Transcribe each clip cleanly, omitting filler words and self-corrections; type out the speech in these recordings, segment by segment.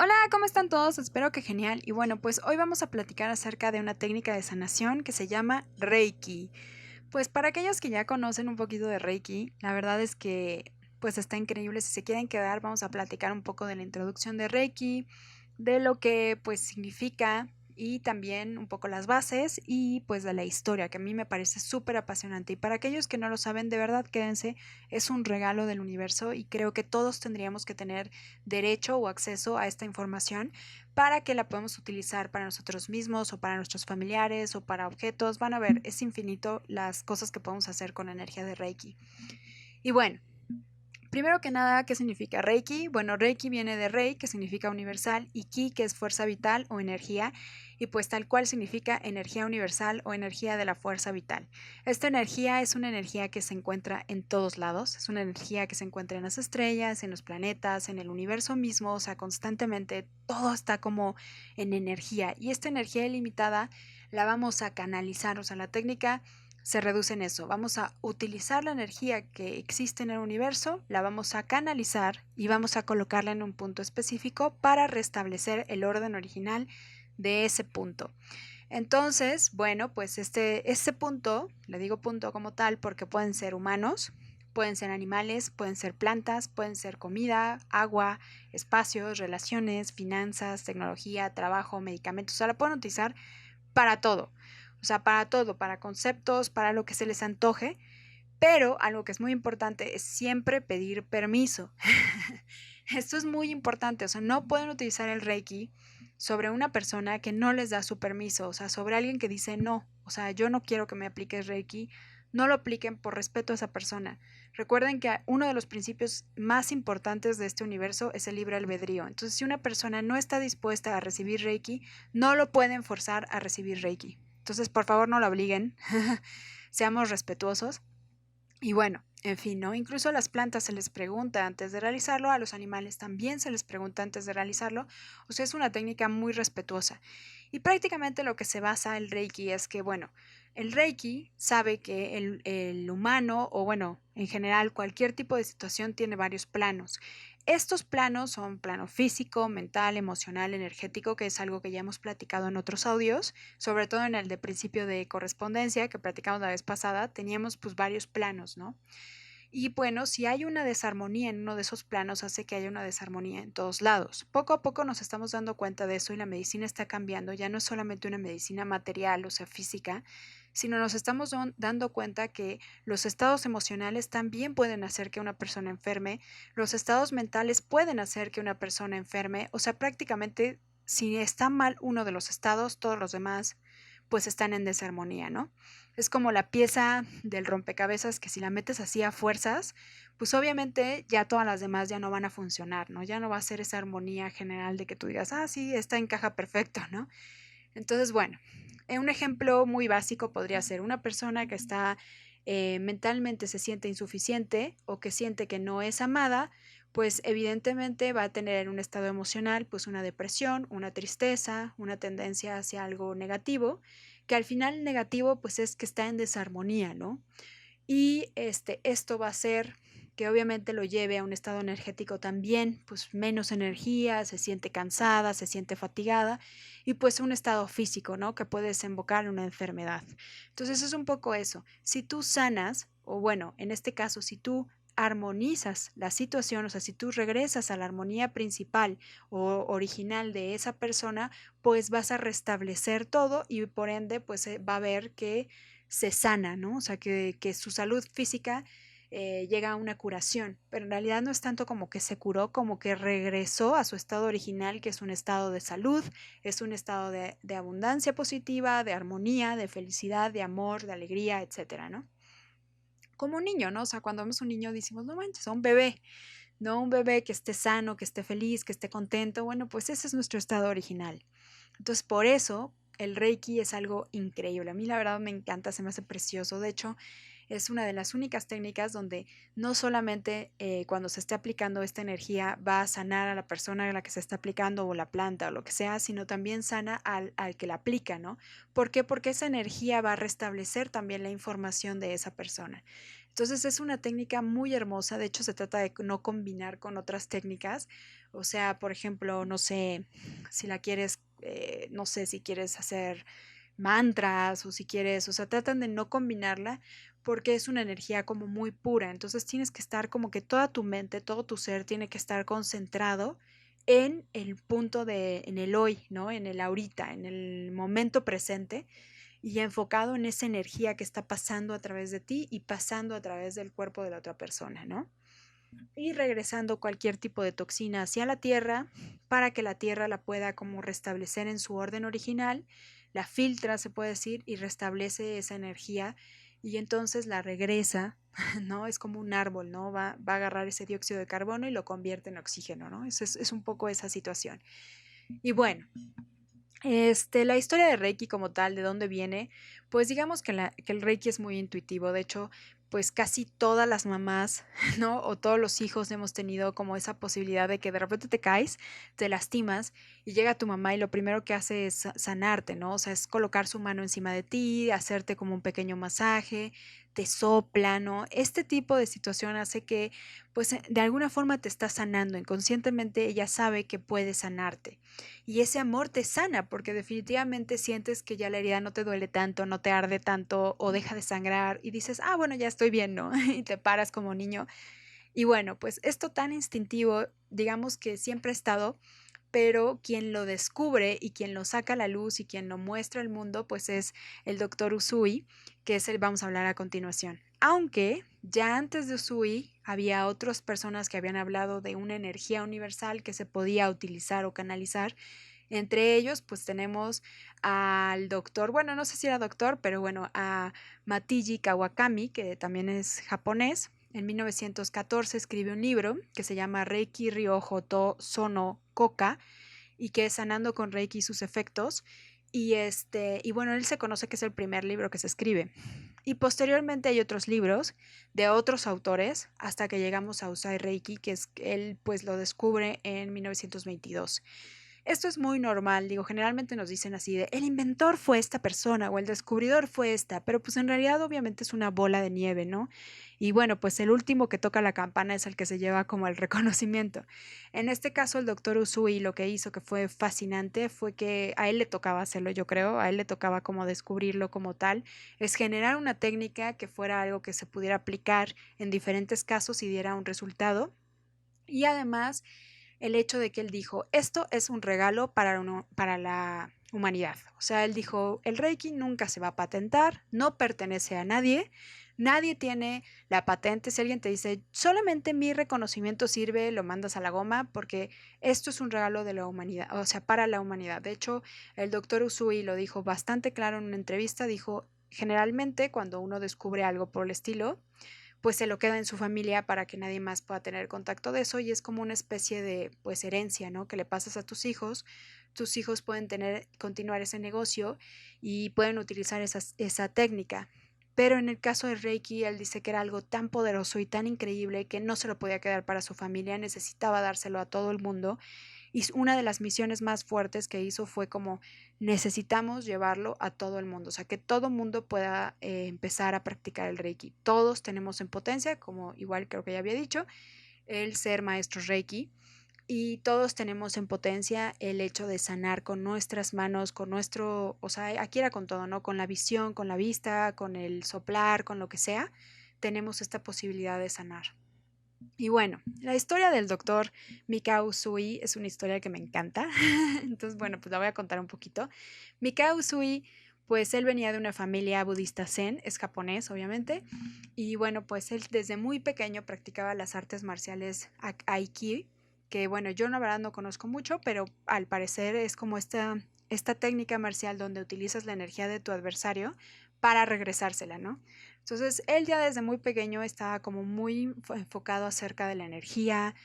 Hola, ¿cómo están todos? Espero que genial. Y bueno, pues hoy vamos a platicar acerca de una técnica de sanación que se llama Reiki. Pues para aquellos que ya conocen un poquito de Reiki, la verdad es que pues está increíble. Si se quieren quedar, vamos a platicar un poco de la introducción de Reiki, de lo que pues significa y también un poco las bases y pues de la historia, que a mí me parece súper apasionante. Y para aquellos que no lo saben, de verdad quédense, es un regalo del universo y creo que todos tendríamos que tener derecho o acceso a esta información para que la podamos utilizar para nosotros mismos o para nuestros familiares o para objetos. Van a ver, es infinito las cosas que podemos hacer con la energía de Reiki. Y bueno, primero que nada, ¿qué significa Reiki? Bueno, Reiki viene de Rei, que significa universal, y Ki, que es fuerza vital o energía, y pues tal cual significa energía universal o energía de la fuerza vital. Esta energía es una energía que se encuentra en todos lados, es una energía que se encuentra en las estrellas, en los planetas, en el universo mismo, o sea, constantemente todo está como en energía, y esta energía ilimitada la vamos a canalizar, o sea, la técnica se reduce en eso. Vamos a utilizar la energía que existe en el universo, la vamos a canalizar y vamos a colocarla en un punto específico para restablecer el orden original de ese punto. Entonces, bueno, pues este punto, le digo punto como tal porque pueden ser humanos, pueden ser animales, pueden ser plantas, pueden ser comida, agua, espacios, relaciones, finanzas, tecnología, trabajo, medicamentos, o sea, la pueden utilizar para todo. O sea, para todo, para conceptos, para lo que se les antoje, pero algo que es muy importante es siempre pedir permiso. Esto es muy importante, o sea, no pueden utilizar el Reiki sobre una persona que no les da su permiso, o sea, sobre alguien que dice no, o sea, yo no quiero que me apliques Reiki, no lo apliquen por respeto a esa persona. Recuerden que uno de los principios más importantes de este universo es el libre albedrío. Entonces, si una persona no está dispuesta a recibir Reiki, no lo pueden forzar a recibir Reiki. Entonces, por favor, no lo obliguen. Seamos respetuosos. Y bueno, en fin, ¿no? Incluso a las plantas se les pregunta antes de realizarlo, a los animales también se les pregunta antes de realizarlo, o sea, es una técnica muy respetuosa. Y prácticamente lo que se basa el Reiki es que, bueno, el Reiki sabe que el humano, o bueno, en general cualquier tipo de situación tiene varios planos. Estos planos son plano físico, mental, emocional, energético, que es algo que ya hemos platicado en otros audios, sobre todo en el de principio de correspondencia que platicamos la vez pasada, teníamos pues varios planos, ¿no? Y bueno, si hay una desarmonía en uno de esos planos, hace que haya una desarmonía en todos lados. Poco a poco nos estamos dando cuenta de eso y la medicina está cambiando. Ya no es solamente una medicina material, o sea, física, sino nos estamos dando cuenta que los estados emocionales también pueden hacer que una persona enferme, los estados mentales pueden hacer que una persona enferme, o sea, prácticamente si está mal uno de los estados, todos los demás pues están en desarmonía, ¿no? Es como la pieza del rompecabezas que si la metes así a fuerzas, pues obviamente ya todas las demás ya no van a funcionar, ¿no? Ya no va a ser esa armonía general de que tú digas, ah, sí, esta encaja perfecto, ¿no? Entonces, bueno, un ejemplo muy básico podría ser una persona que está mentalmente se siente insuficiente o que siente que no es amada, pues evidentemente va a tener un estado emocional, pues una depresión, una tristeza, una tendencia hacia algo negativo, que al final negativo pues es que está en desarmonía, ¿no? Y esto va a hacer que obviamente lo lleve a un estado energético también, pues menos energía, se siente cansada, se siente fatigada y pues un estado físico, ¿no? Que puede desembocar en una enfermedad. Entonces es un poco eso. Si tú sanas, o bueno, en este caso, si tú armonizas la situación, o sea, si tú regresas a la armonía principal o original de esa persona, pues vas a restablecer todo y por ende, pues va a ver que se sana, ¿no? O sea, que su salud física llega a una curación, pero en realidad no es tanto como que se curó, como que regresó a su estado original, que es un estado de salud, es un estado de abundancia positiva, de armonía, de felicidad, de amor, de alegría, etcétera, ¿no? Como un niño, ¿no? O sea, cuando vemos un niño decimos, no manches, un bebé, no un bebé que esté sano, que esté feliz, que esté contento, bueno, pues ese es nuestro estado original. Entonces, por eso el Reiki es algo increíble. A mí la verdad me encanta, se me hace precioso. De hecho, es una de las únicas técnicas donde no solamente cuando se esté aplicando esta energía va a sanar a la persona a la que se está aplicando o la planta o lo que sea, sino también sana al que la aplica, ¿no? ¿Por qué? Porque esa energía va a restablecer también la información de esa persona. Entonces es una técnica muy hermosa, de hecho se trata de no combinar con otras técnicas O sea, por ejemplo, no sé, si la quieres, no sé, si quieres hacer mantras o si quieres, o sea, tratan de no combinarla porque es una energía como muy pura. Entonces tienes que estar como que toda tu mente, todo tu ser tiene que estar concentrado en el punto de, en el hoy, ¿no? En el ahorita, en el momento presente y enfocado en esa energía que está pasando a través de ti y pasando a través del cuerpo de la otra persona, ¿no? Y regresando cualquier tipo de toxina hacia la tierra para que la tierra la pueda como restablecer en su orden original, la filtra, se puede decir, y restablece esa energía y entonces la regresa, ¿no? Es como un árbol, ¿no? Va a agarrar ese dióxido de carbono y lo convierte en oxígeno, ¿no? Es un poco esa situación. Y bueno, la historia de Reiki como tal, de dónde viene, pues digamos que el Reiki es muy intuitivo. De hecho, pues casi todas las mamás, ¿no? O todos los hijos hemos tenido como esa posibilidad de que de repente te caes, te lastimas y llega tu mamá y lo primero que hace es sanarte, ¿no? O sea, es colocar su mano encima de ti, hacerte como un pequeño masaje, te sopla, ¿no? Este tipo de situación hace que, pues, de alguna forma te está sanando. Inconscientemente ella sabe que puede sanarte. Y ese amor te sana porque definitivamente sientes que ya la herida no te duele tanto, no te arde tanto o deja de sangrar y dices, ah, bueno, ya estoy bien, ¿no? Y te paras como niño. Y bueno, pues esto tan instintivo, digamos que siempre ha estado, pero quien lo descubre y quien lo saca a la luz y quien lo muestra al mundo, pues es el doctor Usui, que es el vamos a hablar a continuación. Aunque ya antes de Usui había otras personas que habían hablado de una energía universal que se podía utilizar o canalizar. Entre ellos, pues tenemos al doctor, bueno, no sé si era doctor, pero bueno, a Matiji Kawakami, que también es japonés. En 1914 escribe un libro que se llama Reiki Ryoho to Sono Koka y que es Sanando con Reiki y sus efectos. Y bueno, él se conoce que es el primer libro que se escribe. Y posteriormente hay otros libros de otros autores hasta que llegamos a Usai Reiki, que es él pues lo descubre en 1922. Esto es muy normal, digo, generalmente nos dicen así de el inventor fue esta persona o el descubridor fue esta, pero pues en realidad obviamente es una bola de nieve, ¿no? Y bueno, pues el último que toca la campana es el que se lleva como el reconocimiento. En este caso, el doctor Usui lo que hizo que fue fascinante fue que a él le tocaba hacerlo, yo creo, a él le tocaba como descubrirlo como tal, es generar una técnica que fuera algo que se pudiera aplicar en diferentes casos y diera un resultado. Y además el hecho de que él dijo, esto es un regalo para la humanidad. O sea, él dijo, el Reiki nunca se va a patentar, no pertenece a nadie, nadie tiene la patente. Si alguien te dice, solamente mi reconocimiento sirve, lo mandas a la goma porque esto es un regalo de la humanidad, o sea, para la humanidad. De hecho, el doctor Usui lo dijo bastante claro en una entrevista, dijo, generalmente cuando uno descubre algo por el estilo, pues se lo queda en su familia para que nadie más pueda tener contacto de eso y es como una especie de pues herencia, ¿no? Que le pasas a tus hijos pueden tener, continuar ese negocio y pueden utilizar esa técnica. Pero en el caso de Reiki, él dice que era algo tan poderoso y tan increíble que no se lo podía quedar para su familia, necesitaba dárselo a todo el mundo y una de las misiones más fuertes que hizo fue como necesitamos llevarlo a todo el mundo, o sea, que todo el mundo pueda empezar a practicar el Reiki. Todos tenemos en potencia, como igual creo que ya había dicho, el ser maestros Reiki. Y todos tenemos en potencia el hecho de sanar con nuestras manos, con nuestro, o sea, aquí era con todo, ¿no? Con la visión, con la vista, con el soplar, con lo que sea, tenemos esta posibilidad de sanar. Y bueno, la historia del doctor Mikao Usui es una historia que me encanta. Entonces, bueno, pues la voy a contar un poquito. Mikao Usui, pues él venía de una familia budista zen, es japonés, obviamente. Y bueno, pues él desde muy pequeño practicaba las artes marciales Aiki, que bueno, yo la verdad no conozco mucho, pero al parecer es como esta técnica marcial donde utilizas la energía de tu adversario para regresársela, ¿no? Entonces, él ya desde muy pequeño estaba como muy enfocado acerca de la energía,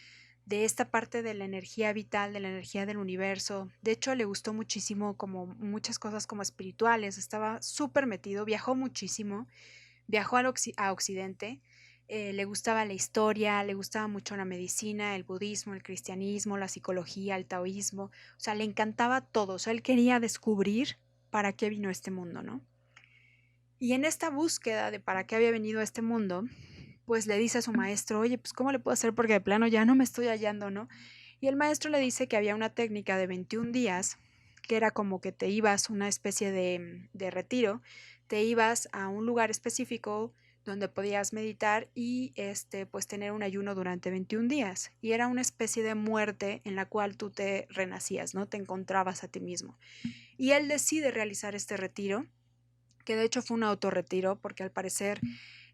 de esta parte de la energía vital, de la energía del universo. De hecho, le gustó muchísimo como muchas cosas como espirituales, estaba súper metido, viajó muchísimo, viajó a Occidente, le gustaba la historia, le gustaba mucho la medicina, el budismo, el cristianismo, la psicología, el taoísmo, o sea, le encantaba todo, o sea, él quería descubrir para qué vino este mundo, ¿no? Y en esta búsqueda de para qué había venido a este mundo, pues le dice a su maestro, oye, pues ¿cómo le puedo hacer? Porque de plano ya no me estoy hallando, ¿no? Y el maestro le dice que había una técnica de 21 días, que era como que te ibas una especie de retiro, te ibas a un lugar específico donde podías meditar y pues tener un ayuno durante 21 días. Y era una especie de muerte en la cual tú te renacías, ¿no? Te encontrabas a ti mismo. Y él decide realizar este retiro, que de hecho fue un autorretiro, porque al parecer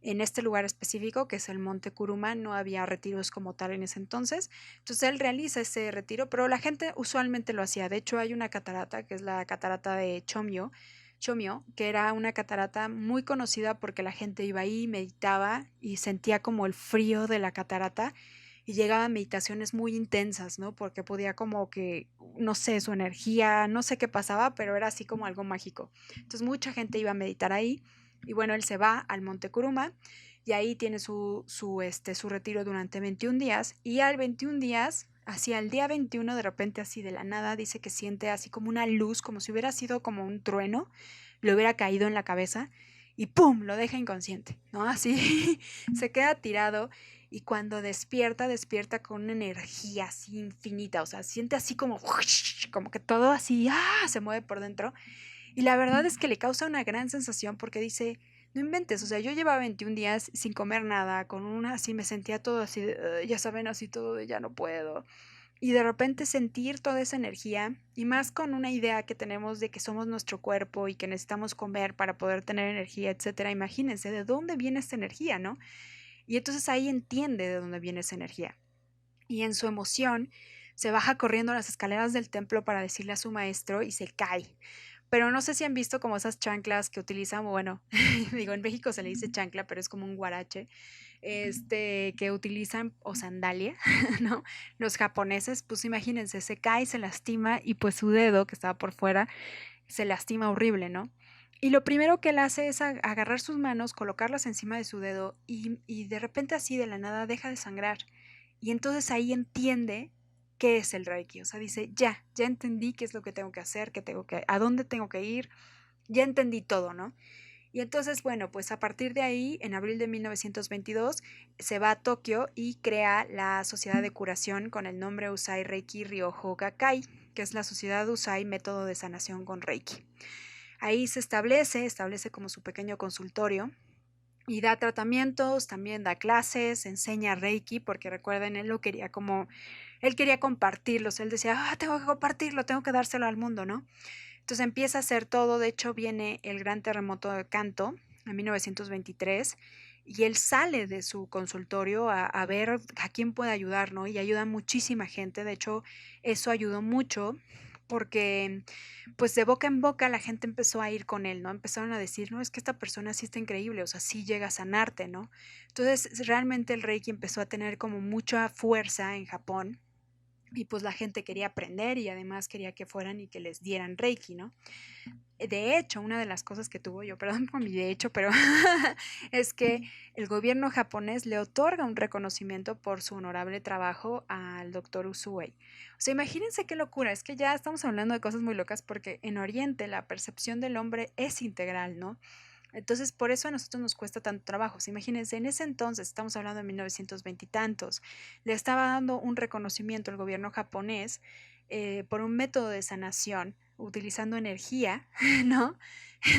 en este lugar específico, que es el Monte Curuma, no había retiros como tal en ese entonces. Entonces él realiza ese retiro, pero la gente usualmente lo hacía. De hecho, hay una catarata, que es la catarata de Chomio, que era una catarata muy conocida porque la gente iba ahí, meditaba y sentía como el frío de la catarata y llegaba a meditaciones muy intensas, ¿no? Porque podía como que, no sé, su energía, no sé qué pasaba, pero era así como algo mágico. Entonces mucha gente iba a meditar ahí y bueno, él se va al Monte Curuma y ahí tiene su retiro durante 21 días y al 21 días, hacia el día 21 de repente así de la nada, dice que siente así como una luz, como si hubiera sido como un trueno, le hubiera caído en la cabeza y ¡pum! Lo deja inconsciente, ¿no? Así se queda tirado y cuando despierta, despierta con una energía así infinita, o sea, siente así como que todo así, se mueve por dentro y la verdad es que le causa una gran sensación porque dice, no inventes, o sea, yo llevaba 21 días sin comer nada, con una así, me sentía todo así, ya saben, así todo de ya no puedo. Y de repente sentir toda esa energía, y más con una idea que tenemos de que somos nuestro cuerpo y que necesitamos comer para poder tener energía, etcétera. Imagínense de dónde viene esta energía, ¿no? Y entonces ahí entiende de dónde viene esa energía. Y en su emoción se baja corriendo las escaleras del templo para decirle a su maestro y se cae. Pero no sé si han visto como esas chanclas que utilizan, bueno, digo, en México se le dice chancla, pero es como un guarache, que utilizan, o sandalia, ¿no? Los japoneses, pues imagínense, se cae, se lastima y pues su dedo, que estaba por fuera, se lastima horrible, ¿no? Y lo primero que él hace es agarrar sus manos, colocarlas encima de su dedo y de repente así de la nada deja de sangrar. Y entonces ahí entiende qué es el Reiki. O sea, dice, ya entendí qué es lo que tengo que hacer, a dónde tengo que ir, ya entendí todo, ¿no? Y entonces, bueno, pues a partir de ahí, en abril de 1922, se va a Tokio y crea la Sociedad de Curación con el nombre Usai Reiki Ryoho Gakkai, que es la Sociedad Usai Método de Sanación con Reiki. Ahí se establece como su pequeño consultorio y da tratamientos, también da clases, enseña Reiki, porque recuerden, él quería compartirlos, él decía, tengo que compartirlo, tengo que dárselo al mundo, ¿no? Entonces empieza a hacer todo, de hecho viene el gran terremoto de Kanto en 1923 y él sale de su consultorio a ver a quién puede ayudar, ¿no? Y ayuda a muchísima gente, de hecho eso ayudó mucho porque pues de boca en boca la gente empezó a ir con él, ¿no? Empezaron a decir, no, es que esta persona sí está increíble, o sea, sí llega a sanarte, ¿no? Entonces realmente el Reiki empezó a tener como mucha fuerza en Japón y pues la gente quería aprender y además quería que fueran y que les dieran Reiki, ¿no? De hecho, una de las cosas que tuvo yo, perdón por mi de hecho, pero es que el gobierno japonés le otorga un reconocimiento por su honorable trabajo al doctor Usui. O sea, imagínense qué locura, es que ya estamos hablando de cosas muy locas porque en Oriente la percepción del hombre es integral, ¿no? Entonces, por eso a nosotros nos cuesta tanto trabajo. Imagínense, en ese entonces, estamos hablando de 1920 y tantos, le estaba dando un reconocimiento al gobierno japonés por un método de sanación utilizando energía, ¿no?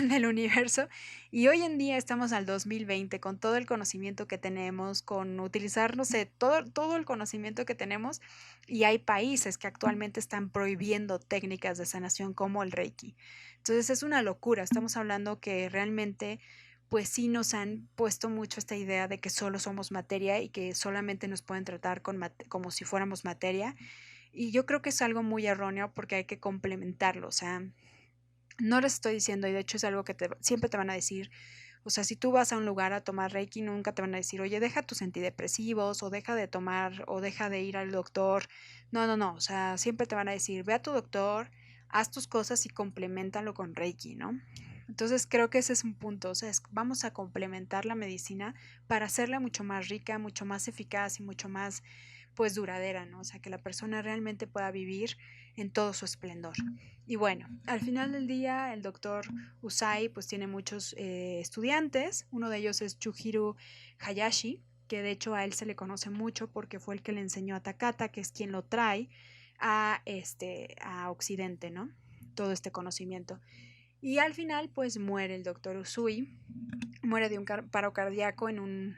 Del universo. Y hoy en día estamos al 2020 con todo el conocimiento que tenemos, con utilizar, no sé, todo el conocimiento que tenemos. Y hay países que actualmente están prohibiendo técnicas de sanación como el Reiki. Entonces es una locura. Estamos hablando que realmente pues sí nos han puesto mucho esta idea de que solo somos materia y que solamente nos pueden tratar como si fuéramos materia. Y yo creo que es algo muy erróneo porque hay que complementarlo. O sea, no les estoy diciendo, y de hecho es algo que siempre te van a decir, o sea, si tú vas a un lugar a tomar Reiki, nunca te van a decir, oye, deja tus antidepresivos, o deja de tomar, o deja de ir al doctor. No, no, no, o sea, siempre te van a decir, ve a tu doctor, haz tus cosas y complementalo con Reiki, ¿no? Entonces creo que ese es un punto, o sea, vamos a complementar la medicina para hacerla mucho más rica, mucho más eficaz y mucho más, pues, duradera, ¿no? O sea, que la persona realmente pueda vivir en todo su esplendor. Y bueno, al final del día, el doctor Usai pues tiene muchos estudiantes, uno de ellos es Chuhiro Hayashi, que de hecho a él se le conoce mucho porque fue el que le enseñó a Takata, que es quien lo trae a Occidente, ¿no? Todo este conocimiento. Y al final, pues muere el doctor Usui, muere de un paro cardíaco en un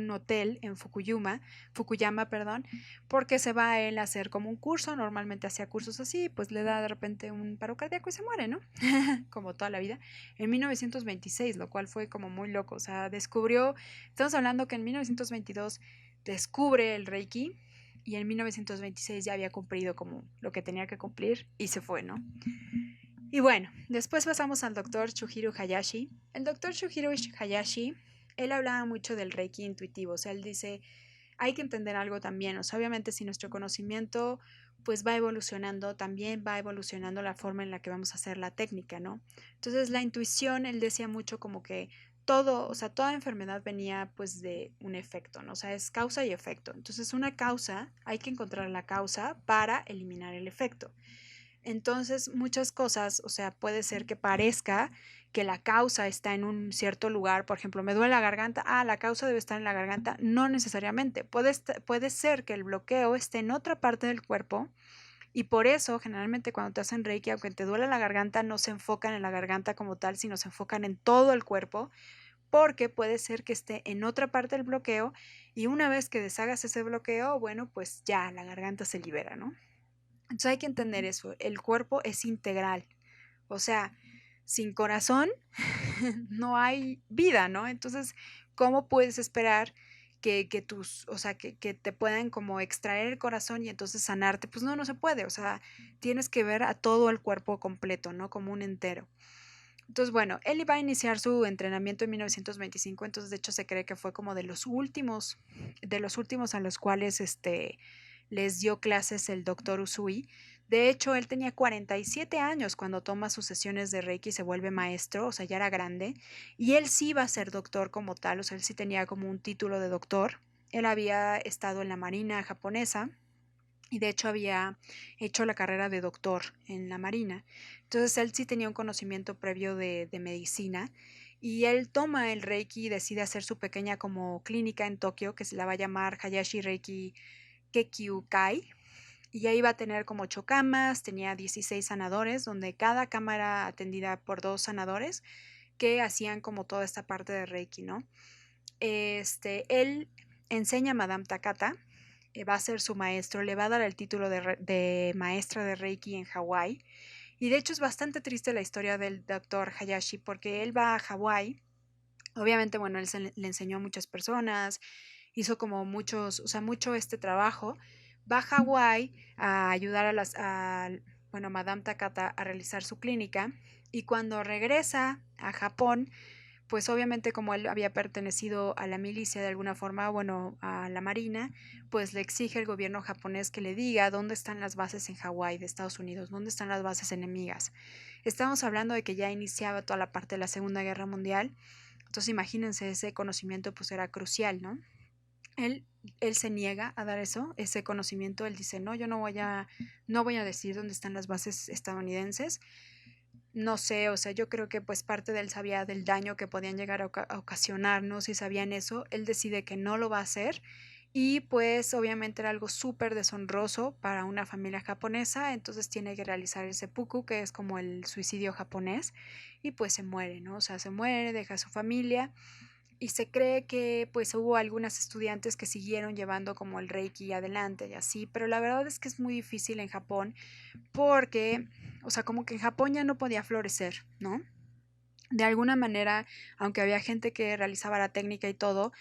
hotel en Fukuyama, perdón, porque se va a él a hacer como un curso, normalmente hacía cursos así, pues le da de repente un paro cardíaco y se muere, ¿no? Como toda la vida, en 1926, lo cual fue como muy loco, o sea, estamos hablando que en 1922 descubre el Reiki y en 1926 ya había cumplido como lo que tenía que cumplir y se fue, ¿no? Y bueno, después pasamos al doctor Shuhiro Hayashi. El doctor Shuhiro Hayashi, él hablaba mucho del Reiki intuitivo, o sea, él dice, hay que entender algo también, o sea, obviamente si nuestro conocimiento pues va evolucionando, también va evolucionando la forma en la que vamos a hacer la técnica, ¿no? Entonces la intuición, él decía mucho como que todo, o sea, toda enfermedad venía pues de un efecto, ¿no? O sea, es causa y efecto. Entonces una causa, hay que encontrar la causa para eliminar el efecto. Entonces, muchas cosas, o sea, puede ser que parezca que la causa está en un cierto lugar, por ejemplo, me duele la garganta, la causa debe estar en la garganta, no necesariamente, puede ser que el bloqueo esté en otra parte del cuerpo y por eso generalmente cuando te hacen Reiki, aunque te duele la garganta, no se enfocan en la garganta como tal, sino se enfocan en todo el cuerpo, porque puede ser que esté en otra parte del bloqueo y una vez que deshagas ese bloqueo, bueno, pues ya la garganta se libera, ¿no? Entonces hay que entender eso, el cuerpo es integral, o sea, sin corazón no hay vida, ¿no? Entonces, ¿cómo puedes esperar o sea, que te puedan como extraer el corazón y entonces sanarte? Pues no, no se puede, o sea, tienes que ver a todo el cuerpo completo, ¿no? Como un entero. Entonces, bueno, él iba a iniciar su entrenamiento en 1925, entonces de hecho se cree que fue como de los últimos a los cuales les dio clases el doctor Usui. De hecho, él tenía 47 años cuando toma sus sesiones de Reiki y se vuelve maestro, o sea, ya era grande, y él sí iba a ser doctor como tal, o sea, él sí tenía como un título de doctor. Él había estado en la Marina japonesa y de hecho había hecho la carrera de doctor en la Marina. Entonces él sí tenía un conocimiento previo de medicina y él toma el Reiki y decide hacer su pequeña como clínica en Tokio que se la va a llamar Hayashi Reiki Kekyukai. Y ahí iba a tener como 8 camas, tenía 16 sanadores, donde cada cama era atendida por 2 sanadores que hacían como toda esta parte de Reiki, ¿no? Él enseña a Madame Takata, va a ser su maestro, le va a dar el título de maestra de Reiki en Hawái. Y de hecho es bastante triste la historia del doctor Hayashi porque él va a Hawái. Obviamente, bueno, le enseñó a muchas personas, hizo como muchos, o sea, mucho este trabajo. Va a Hawái a ayudar bueno, Madame Takata a realizar su clínica y cuando regresa a Japón, pues obviamente como él había pertenecido a la milicia de alguna forma, bueno, a la marina, pues le exige el gobierno japonés que le diga dónde están las bases en Hawái de Estados Unidos, dónde están las bases enemigas. Estamos hablando de que ya iniciaba toda la parte de la Segunda Guerra Mundial, entonces imagínense, ese conocimiento pues era crucial, ¿no? Él, él se niega a dar ese conocimiento, él dice, no, yo no voy a decir dónde están las bases estadounidenses, no sé, o sea, yo creo que pues parte de él sabía del daño que podían llegar a ocasionarnos y sabían eso, él decide que no lo va a hacer y pues obviamente era algo súper deshonroso para una familia japonesa, entonces tiene que realizar el seppuku, que es como el suicidio japonés, y pues se muere, ¿no? O sea, se muere, deja a su familia y se cree que pues hubo algunas estudiantes que siguieron llevando como el Reiki adelante y así, pero la verdad es que es muy difícil en Japón porque, o sea, como que en Japón ya no podía florecer, ¿no? De alguna manera, aunque había gente que realizaba la técnica y todo,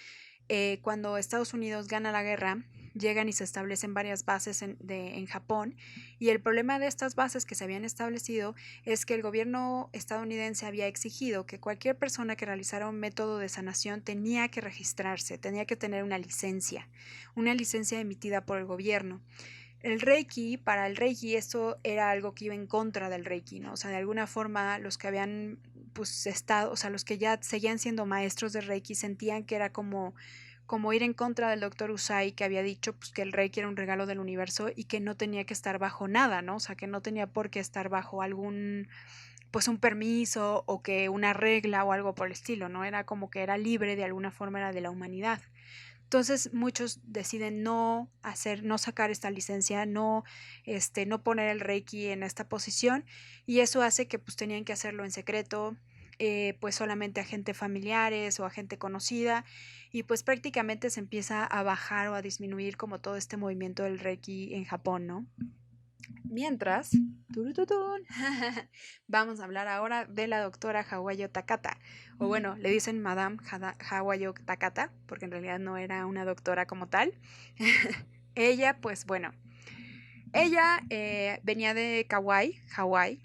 cuando Estados Unidos gana la guerra, llegan y se establecen varias bases en Japón y el problema de estas bases que se habían establecido es que el gobierno estadounidense había exigido que cualquier persona que realizara un método de sanación tenía que registrarse, tenía que tener una licencia emitida por el gobierno. El Reiki, para el Reiki, esto era algo que iba en contra del Reiki, ¿no? O sea, de alguna forma los que habían, pues, estado, o sea, los que ya seguían siendo maestros de Reiki sentían que era como ir en contra del doctor Usai, que había dicho, pues, que el Reiki era un regalo del universo y que no tenía que estar bajo nada, ¿no? O sea, que no tenía por qué estar bajo pues un permiso o que una regla o algo por el estilo, ¿no? Era como que era libre de alguna forma, era de la humanidad. Entonces muchos deciden no hacer, no sacar esta licencia, no poner el Reiki en esta posición, y eso hace que pues tenían que hacerlo en secreto, pues solamente a gente familiares o a gente conocida, y pues prácticamente se empieza a bajar o a disminuir como todo este movimiento del Reiki en Japón, ¿no? Mientras, turututun, vamos a hablar ahora de la doctora Hawayo Takata, o bueno, le dicen Madame Hawayo Takata, porque en realidad no era una doctora como tal. Ella, pues bueno, ella venía de Kauai, Hawái.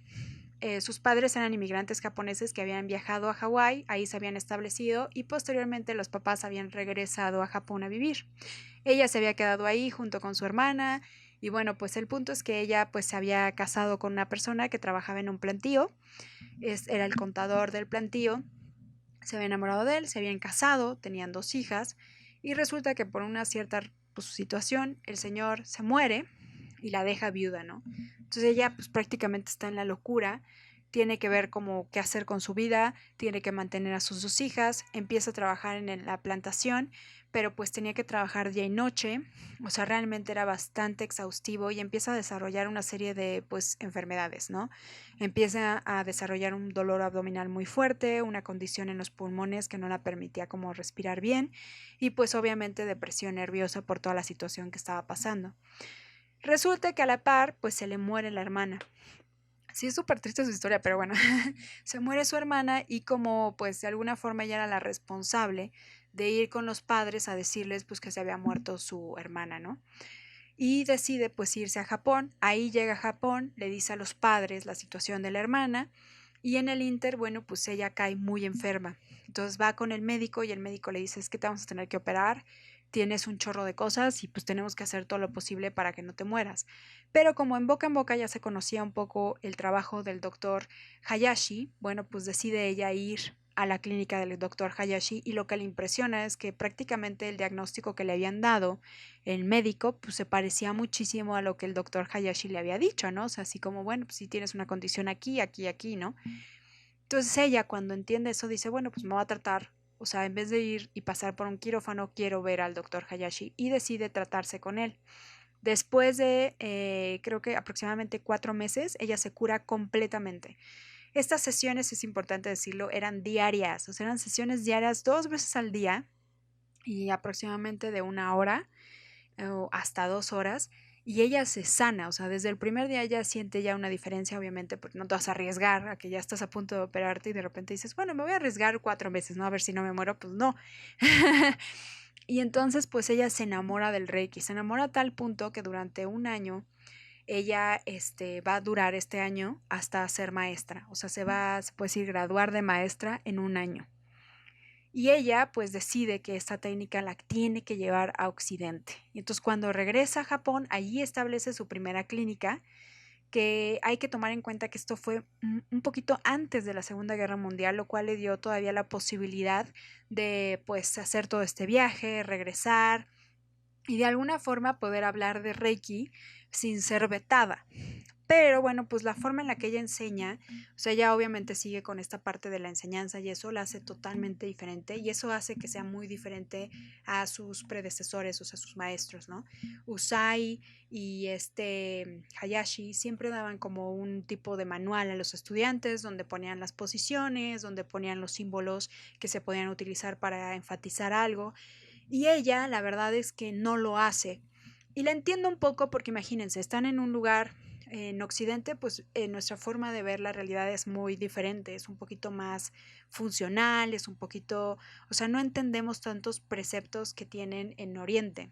Sus padres eran inmigrantes japoneses que habían viajado a Hawái, ahí se habían establecido y posteriormente los papás habían regresado a Japón a vivir. Ella se había quedado ahí junto con su hermana y bueno, pues el punto es que ella pues se había casado con una persona que trabajaba en un plantío, era el contador del plantío, se había enamorado de él, se habían casado, tenían 2 hijas y resulta que por una cierta pues, situación el señor se muere y la deja viuda, ¿no? Entonces ella pues prácticamente está en la locura, tiene que ver como qué hacer con su vida, tiene que mantener a sus 2 hijas, empieza a trabajar en la plantación, pero pues tenía que trabajar día y noche, o sea, realmente era bastante exhaustivo y empieza a desarrollar una serie de pues enfermedades, ¿no? Empieza a desarrollar un dolor abdominal muy fuerte, una condición en los pulmones que no la permitía como respirar bien y pues obviamente depresión nerviosa por toda la situación que estaba pasando. Resulta que a la par pues se le muere la hermana. Sí, es súper triste su historia, pero bueno, se muere su hermana y como pues de alguna forma ella era la responsable de ir con los padres a decirles pues que se había muerto su hermana, ¿no? Y decide pues irse a Japón. Ahí llega a Japón, le dice a los padres la situación de la hermana y en el inter, bueno, pues ella cae muy enferma. Entonces va con el médico y el médico le dice, es que te vamos a tener que operar, tienes un chorro de cosas y pues tenemos que hacer todo lo posible para que no te mueras. Pero como en boca ya se conocía un poco el trabajo del doctor Hayashi, bueno, pues decide ella ir a la clínica del doctor Hayashi y lo que le impresiona es que prácticamente el diagnóstico que le habían dado el médico pues se parecía muchísimo a lo que el doctor Hayashi le había dicho, ¿no? O sea, así como, bueno, pues si tienes una condición aquí, aquí, aquí, ¿no? Entonces ella cuando entiende eso dice, bueno, pues me va a tratar, o sea, en vez de ir y pasar por un quirófano, quiero ver al doctor Hayashi y decide tratarse con él. Después de, creo que aproximadamente 4 meses, ella se cura completamente. Estas sesiones, es importante decirlo, eran diarias, o sea, eran sesiones diarias 2 veces al día y aproximadamente de 1 hora o hasta 2 horas, y ella se sana, o sea, desde el primer día ella siente ya una diferencia, obviamente, porque no te vas a arriesgar a que ya estás a punto de operarte y de repente dices, bueno, me voy a arriesgar 4 meses, ¿no? A ver si no me muero, pues no. Y entonces, pues ella se enamora del Reiki, se enamora a tal punto que durante un año ella va a durar este año hasta ser maestra, o sea, se puede decir, graduar de maestra en un año. Y ella pues decide que esta técnica la tiene que llevar a Occidente. Y entonces cuando regresa a Japón, allí establece su primera clínica, que hay que tomar en cuenta que esto fue un poquito antes de la Segunda Guerra Mundial, lo cual le dio todavía la posibilidad de pues hacer todo este viaje, regresar y de alguna forma poder hablar de Reiki sin ser vetada. Pero bueno, pues la forma en la que ella enseña, o sea, ella obviamente sigue con esta parte de la enseñanza y eso la hace totalmente diferente y eso hace que sea muy diferente a sus predecesores, o sea, sus maestros, ¿no? Usai y Hayashi siempre daban como un tipo de manual a los estudiantes donde ponían las posiciones, donde ponían los símbolos que se podían utilizar para enfatizar algo y ella, la verdad es que no lo hace. Y la entiendo un poco porque imagínense, están en un lugar en Occidente, pues nuestra forma de ver la realidad es muy diferente, es un poquito más funcional, es un poquito, o sea, no entendemos tantos preceptos que tienen en Oriente.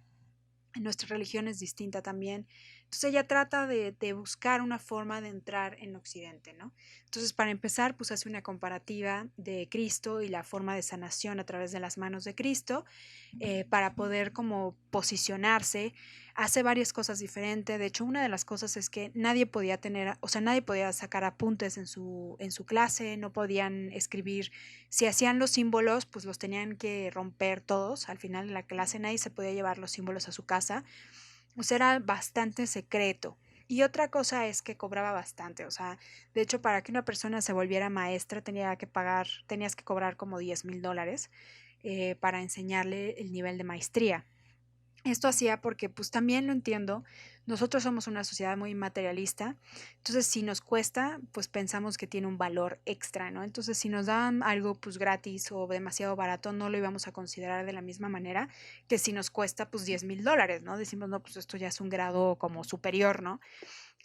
Nuestra religión es distinta también. Entonces ella trata de buscar una forma de entrar en Occidente, ¿no? Entonces para empezar, pues hace una comparativa de Cristo y la forma de sanación a través de las manos de Cristo para poder como posicionarse. Hace varias cosas diferentes. De hecho, una de las cosas es que nadie podía tener, o sea, nadie podía sacar apuntes en su clase, no podían escribir. Si hacían los símbolos, pues los tenían que romper todos. Al final de la clase nadie se podía llevar los símbolos a su casa. O sea, era bastante secreto. Y otra cosa es que cobraba bastante, o sea, de hecho para que una persona se volviera maestra tenías que cobrar como $10,000 para enseñarle el nivel de maestría. Esto hacía porque, pues también lo entiendo, nosotros somos una sociedad muy materialista, entonces si nos cuesta, pues pensamos que tiene un valor extra, ¿no? Entonces si nos dan algo pues gratis o demasiado barato, no lo íbamos a considerar de la misma manera que si nos cuesta pues $10,000, ¿no? Decimos, no, pues esto ya es un grado como superior, ¿no?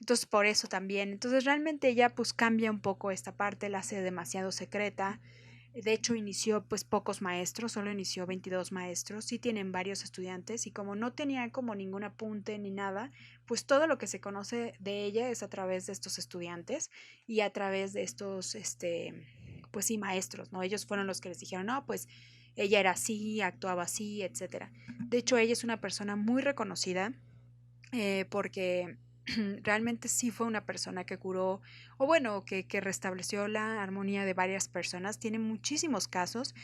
Entonces por eso también, entonces realmente ella pues cambia un poco esta parte, la hace demasiado secreta. De hecho, inició pues pocos maestros, solo inició 22 maestros, sí tienen varios estudiantes y como no tenían como ningún apunte ni nada, pues todo lo que se conoce de ella es a través de estos estudiantes y a través de estos, pues sí, maestros, ¿no? Ellos fueron los que les dijeron, no, pues ella era así, actuaba así, etcétera. De hecho, ella es una persona muy reconocida porque realmente sí fue una persona que curó, o bueno, que restableció la armonía de varias personas. Tiene muchísimos casos,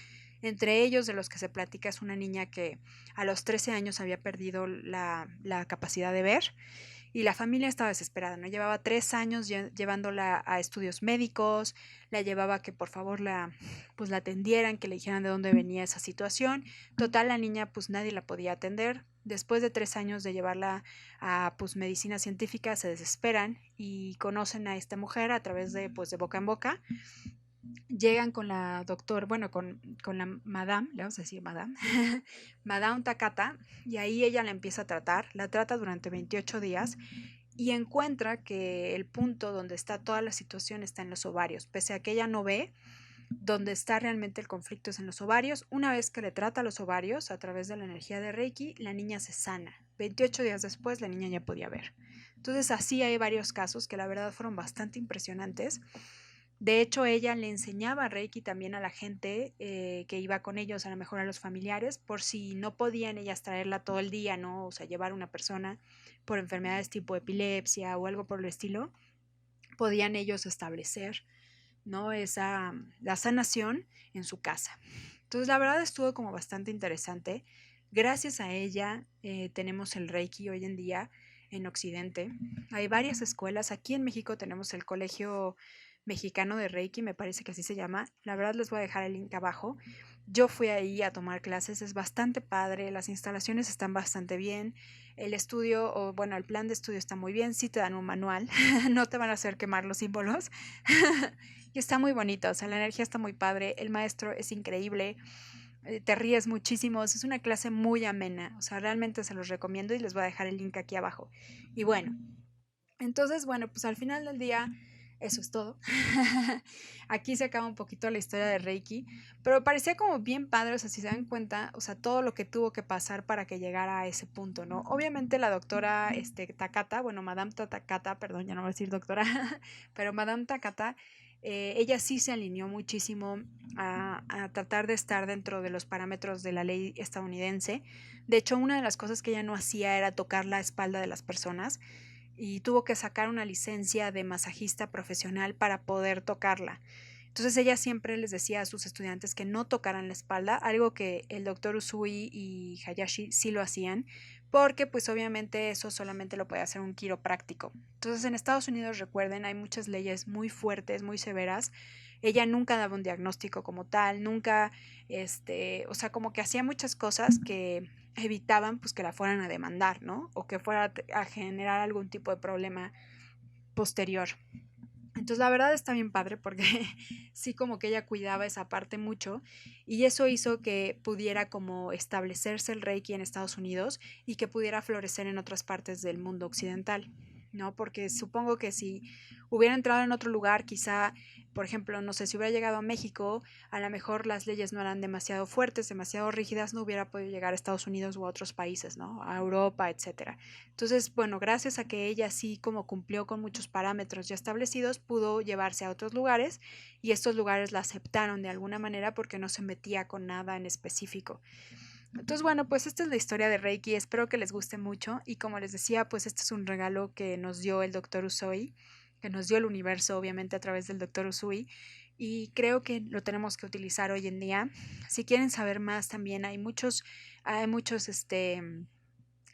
entre ellos de los que se platica es una niña que a los 13 años había perdido la capacidad de ver y la familia estaba desesperada, ¿no? Llevaba 3 años llevándola a estudios médicos, la llevaba a que por favor pues la atendieran, que le dijeran de dónde venía esa situación. Total, la niña pues nadie la podía atender. Después de 3 años de llevarla a pues medicina científica se desesperan y conocen a esta mujer a través de pues de boca en boca. Llegan con la doctora, bueno, con la madame, le vamos a decir madame, madame Takata, y ahí ella la empieza a tratar, la trata durante 28 días y encuentra que el punto donde está toda la situación está en los ovarios, pese a que ella no ve, donde está realmente el conflicto es en los ovarios. Una vez que le trata los ovarios a través de la energía de Reiki, la niña se sana. 28 días después la niña ya podía ver. Entonces así hay varios casos que la verdad fueron bastante impresionantes. De hecho, ella le enseñaba Reiki también a la gente que iba con ellos, a lo mejor a los familiares, por si no podían ellas traerla todo el día, ¿no? O sea, llevar una persona por enfermedades tipo epilepsia o algo por el estilo, podían ellos establecer, ¿no? La sanación en su casa. Entonces, la verdad estuvo como bastante interesante. Gracias a ella tenemos el Reiki hoy en día en Occidente. Hay varias escuelas. Aquí en México tenemos el Colegio Mexicano de Reiki, me parece que así se llama. La verdad les voy a dejar el link abajo. Yo fui ahí a tomar clases, es bastante padre, las instalaciones están bastante bien, el estudio, o bueno, el plan de estudio está muy bien, sí te dan un manual, no te van a hacer quemar los símbolos. Y está muy bonito, o sea, la energía está muy padre, el maestro es increíble, te ríes muchísimo, es una clase muy amena, o sea, realmente se los recomiendo y les voy a dejar el link aquí abajo. Y bueno, entonces, bueno, pues al final del día, eso es todo. Aquí se acaba un poquito la historia de Reiki, pero parecía como bien padre, o sea, si se dan cuenta, o sea, todo lo que tuvo que pasar para que llegara a ese punto, ¿no? Obviamente la doctora Takata, bueno, Madame Takata, perdón, ya no voy a decir doctora, pero Madame Takata, ella sí se alineó muchísimo a tratar de estar dentro de los parámetros de la ley estadounidense. De hecho, una de las cosas que ella no hacía era tocar la espalda de las personas y tuvo que sacar una licencia de masajista profesional para poder tocarla. Entonces ella siempre les decía a sus estudiantes que no tocaran la espalda, algo que el doctor Usui y Hayashi sí lo hacían, porque pues obviamente eso solamente lo puede hacer un quiropráctico. Entonces en Estados Unidos, recuerden, hay muchas leyes muy fuertes, muy severas. Ella nunca daba un diagnóstico como tal, nunca, o sea, como que hacía muchas cosas que evitaban pues que la fueran a demandar, ¿no? O que fuera a generar algún tipo de problema posterior. Entonces la verdad está bien padre porque sí como que ella cuidaba esa parte mucho y eso hizo que pudiera como establecerse el Reiki en Estados Unidos y que pudiera florecer en otras partes del mundo occidental, ¿no? Porque supongo que si hubiera entrado en otro lugar, quizá, por ejemplo, no sé, si hubiera llegado a México, a lo mejor las leyes no eran demasiado fuertes, demasiado rígidas, no hubiera podido llegar a Estados Unidos u a otros países, ¿no? A Europa, etcétera. Entonces, bueno, gracias a que ella sí como cumplió con muchos parámetros ya establecidos, pudo llevarse a otros lugares y estos lugares la aceptaron de alguna manera porque no se metía con nada en específico. Entonces, bueno, pues esta es la historia de Reiki, espero que les guste mucho y como les decía, pues este es un regalo que nos dio el doctor Usui, que nos dio el universo obviamente a través del doctor Usui y creo que lo tenemos que utilizar hoy en día. Si quieren saber más también hay muchos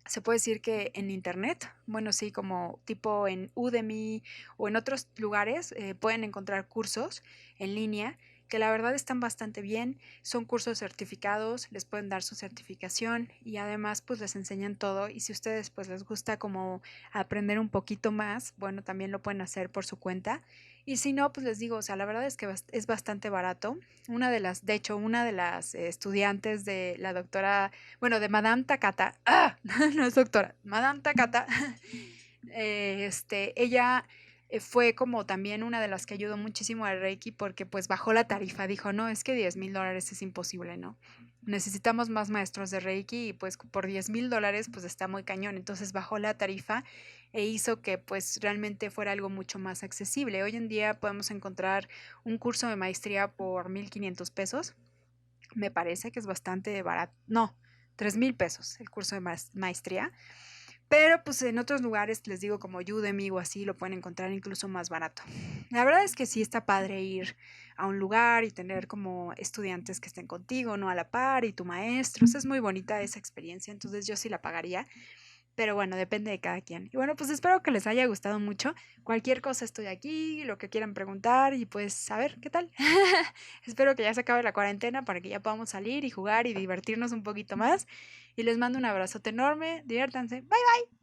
se puede decir que en internet, bueno, sí, como tipo en Udemy o en otros lugares, pueden encontrar cursos en línea que la verdad están bastante bien, son cursos certificados, les pueden dar su certificación y además pues les enseñan todo y si a ustedes pues les gusta como aprender un poquito más, bueno, también lo pueden hacer por su cuenta y si no, pues les digo, o sea, la verdad es que es bastante barato. De hecho, una de las estudiantes de la doctora, bueno, de Madame Takata, no es doctora, Madame Takata, ella fue como también una de las que ayudó muchísimo al Reiki porque pues bajó la tarifa, dijo, no, es que $10,000 es imposible, ¿no? Necesitamos más maestros de Reiki y pues por $10,000 pues está muy cañón, entonces bajó la tarifa e hizo que pues realmente fuera algo mucho más accesible. Hoy en día podemos encontrar un curso de maestría por 1,500 pesos, me parece que es bastante barato, no, 3,000 pesos el curso de maestría, pero pues en otros lugares, les digo como Udemy o así, lo pueden encontrar incluso más barato. La verdad es que sí está padre ir a un lugar y tener como estudiantes que estén contigo, no a la par, y tu maestro, o sea, es muy bonita esa experiencia, entonces yo sí la pagaría. Pero bueno, depende de cada quien. Y bueno, pues espero que les haya gustado mucho. Cualquier cosa estoy aquí, lo que quieran preguntar y pues a ver qué tal. Espero que ya se acabe la cuarentena para que ya podamos salir y jugar y divertirnos un poquito más. Y les mando un abrazote enorme. Diviértanse. Bye.